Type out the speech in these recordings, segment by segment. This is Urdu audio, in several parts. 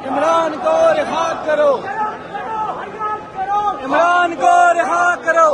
عمران کو رہا کرو، عمران کو رہا کرو،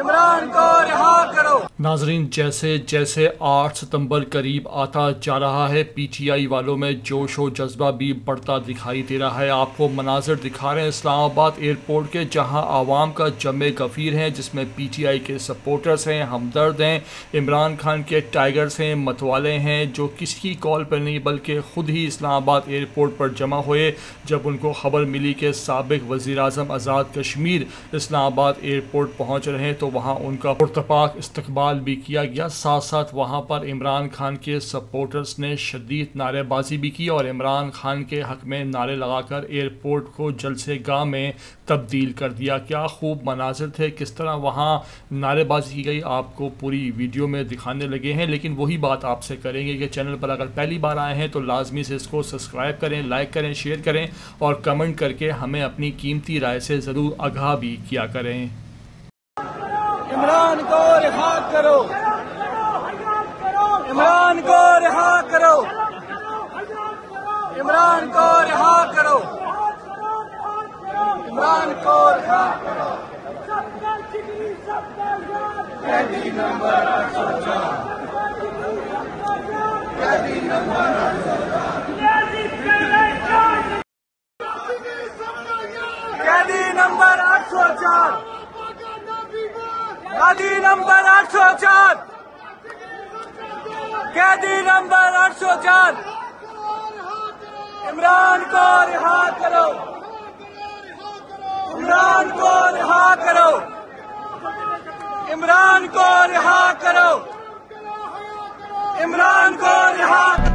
عمران کو رہا کرو۔ ناظرین، جیسے جیسے 8 ستمبر قریب آتا جا رہا ہے، پی ٹی آئی والوں میں جوش و جذبہ بھی بڑھتا دکھائی دے رہا ہے۔ آپ کو مناظر دکھا رہے ہیں اسلام آباد ایئرپورٹ کے، جہاں عوام کا جمع غفیر ہے، جس میں پی ٹی آئی کے سپورٹرز ہیں، ہمدرد ہیں، عمران خان کے ٹائیگرز ہیں، متوالے ہیں، جو کسی کی کال پر نہیں بلکہ خود ہی اسلام آباد ایئرپورٹ پر جمع ہوئے جب ان کو خبر ملی کہ سابق وزیر اعظم آزاد کشمیر اسلام آباد ایئرپورٹ پہنچ رہے ہیں، تو وہاں ان کا پرتپاک استقبال بھی کیا گیا۔ ساتھ ساتھ وہاں پر عمران خان کے سپورٹرز نے شدید نعرے بازی بھی کی اور عمران خان کے حق میں نعرے لگا کر ایئرپورٹ کو جلسے گاہ میں تبدیل کر دیا۔ کیا خوب مناظر تھے، کس طرح وہاں نعرے بازی کی گئی، آپ کو پوری ویڈیو میں دکھانے لگے ہیں۔ لیکن وہی بات آپ سے کریں گے کہ چینل پر اگر پہلی بار آئے ہیں تو لازمی سے اس کو سبسکرائب کریں، لائک کریں، شیئر کریں اور کمنٹ کر کے ہمیں اپنی قیمتی رائے سے ضرور آگاہ بھی کیا کریں۔ عمران کو رہا کرو، عمران کو رہا کرو، عمران کو رہا کرو، عمران کو رہا کرو۔ قیدی نمبر 804، قیدی نمبر 804، قیدی نمبر 804، قیدی نمبر 804، قیدی نمبر 804، عمران کو رہا کرو، عمران کو رہا کرو، عمران کو رہا کرو، عمران کو رہا کرو۔